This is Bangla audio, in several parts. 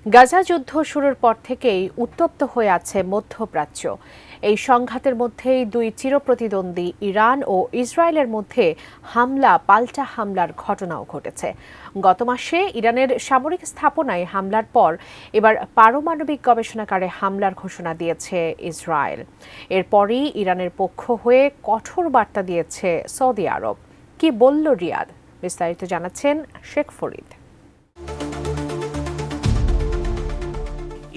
গাজা যুদ্ধ শুরুর পর থেকেই উত্তপ্ত হয়ে আছে মধ্যপ্রাচ্য। এই সংঘাতের মধ্যেই দুই চিরপ্রতিদ্বন্দ্বী ইরান ও ইসরায়েলের মধ্যে পাল্টা হামলার ঘটনাও ঘটেছে। গত মাসে ইরানের সামরিক স্থাপনায় হামলার পর এবার পারমাণবিক গবেষণাগারে হামলার ঘোষণা দিয়েছে ইসরায়েল। এরপরই ইরানের পক্ষ হয়ে কঠোর বার্তা দিয়েছে সৌদি আরব। কি বলল রিয়াদ? বিস্তারিত জানাচ্ছেন শেখ ফরিদ।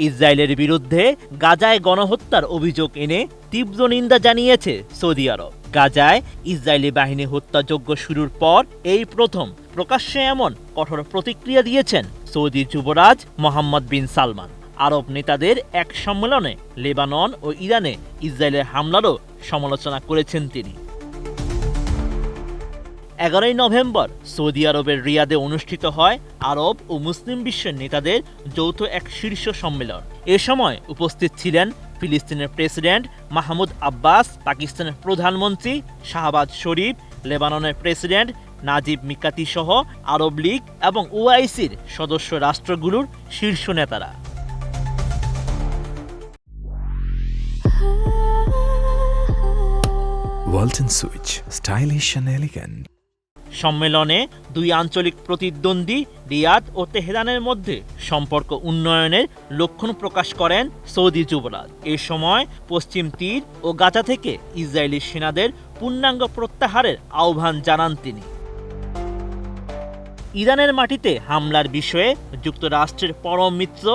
ইসরায়েলের বিরুদ্ধে গাজায় গণহত্যার অভিযোগ এনে তীব্র নিন্দা জানিয়েছে সৌদি আরব। গাজায় ইসরায়েলি বাহিনী হত্যাযজ্ঞ শুরুর পর এই প্রথম প্রকাশ্যে এমন কঠোর প্রতিক্রিয়া দিয়েছেন সৌদি যুবরাজ মোহাম্মদ বিন সালমান। আরব নেতাদের এক সম্মেলনে লেবানন ও ইরানে ইসরায়েলের হামলারও সমালোচনা করেছেন তিনি। 11 নভেম্বর সৌদি আরবের রিয়াদে অনুষ্ঠিত হয় আরব ও মুসলিম বিশ্বের নেতাদের যৌথ এক শীর্ষ সম্মেলন। এ সময় উপস্থিত ছিলেন ফিলিস্তিনের প্রেসিডেন্ট মাহমুদ আব্বাস, পাকিস্তানের প্রধানমন্ত্রী শাহবাজ শরীফ, লেবাননের প্রেসিডেন্ট নাজিব মিকাতি সহ আরব লীগ এবং ওআইসির সদস্য রাষ্ট্রগুলোর শীর্ষ নেতারা। Walton Switch, stylish and elegant. সম্মেলনে দুই আঞ্চলিক প্রতিদ্বন্দ্বী রিয়াদ ও তেহরানের মধ্যে সম্পর্ক উন্নয়নের লক্ষণ প্রকাশ করেন সৌদি যুবরাজ। এ সময় পশ্চিম তীর ও গাজা থেকে ইসরায়েলি সেনাদের পূর্ণাঙ্গ প্রত্যাহারের আহ্বান জানান তিনি। ইরানের মাটিতে হামলার বিষয়ে যুক্তরাষ্ট্রের পরম মিত্র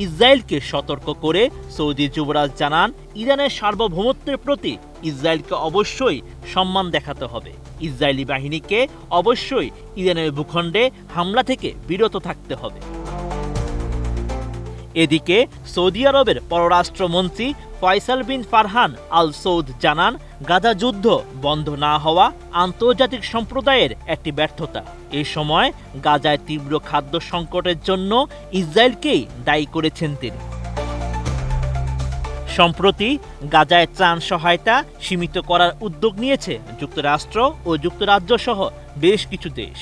ইসরায়েলকে সতর্ক করে সৌদি যুবরাজ জানান, ইরানের সার্বভৌমত্বের প্রতি ইসরায়েলকে অবশ্যই সম্মান দেখাতে হবে। ইসরায়েলি বাহিনীকে অবশ্যই ইরানের ভূখণ্ডে হামলা থেকে বিরত থাকতে হবে। এদিকে সৌদি আরবের পররাষ্ট্রমন্ত্রী ফয়সাল বিন ফারহান আল সৌদ জানান, গাজা যুদ্ধ বন্ধ না হওয়া আন্তর্জাতিক সম্প্রদায়ের একটি ব্যর্থতা। এই সময় গাজায় তীব্র খাদ্য সংকটের জন্য ইসরায়েলকেই দায়ী করেছেন তিনি। সম্প্রতি গাজায় ত্রাণ সহায়তা সীমিত করার উদ্যোগ নিয়েছে যুক্তরাষ্ট্র ও যুক্তরাজ্য সহ বেশ কিছু দেশ।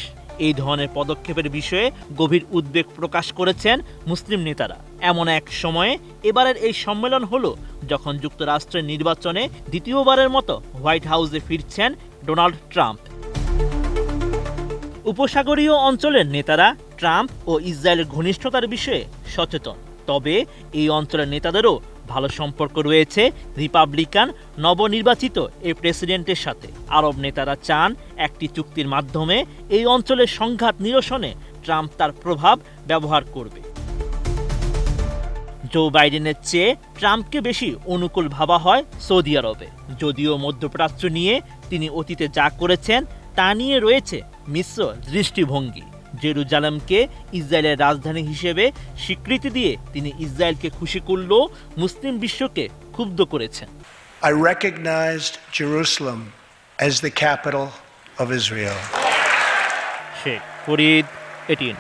এই ধরনের পদক্ষেপের বিষয়ে গভীর উদ্বেগ প্রকাশ করেছেন মুসলিম নেতারা। এমন এক সময়ে এবারের এই সম্মেলন হলো যখন যুক্তরাষ্ট্রের নির্বাচনে দ্বিতীয়বারের মতো হোয়াইট হাউসে ফিরছেন ডোনাল্ড ট্রাম্প। উপসাগরীয় অঞ্চলের নেতারা ট্রাম্প ও ইসরায়েলের ঘনিষ্ঠতার বিষয়ে সচেতন। তবে এই অঞ্চলের নেতাদেরও ভালো সম্পর্ক রয়েছে রিপাবলিকান নবনির্বাচিত এই প্রেসিডেন্টের সাথে। আরব নেতারা চান একটি চুক্তির মাধ্যমে এই অঞ্চলের সংঘাত নিরসনে ট্রাম্প তার প্রভাব ব্যবহার করবে। জো বাইডেনের চেয়ে ট্রাম্পকে বেশি অনুকূল ভাবা হয় সৌদি আরবে। যদিও মধ্যপ্রাচ্য নিয়ে তিনি অতীতে যা করেছেন তা নিয়ে রয়েছে মিশ্র দৃষ্টিভঙ্গি। জেরুজালেমকে ইসরায়েলের রাজধানী হিসেবে স্বীকৃতি দিয়ে তিনি ইসরায়েলকে খুশি করলেও মুসলিম বিশ্বকে ক্ষুব্ধ করেছেন। I recognized Jerusalem as the capital of Israel. Sheikh Farid, ATN.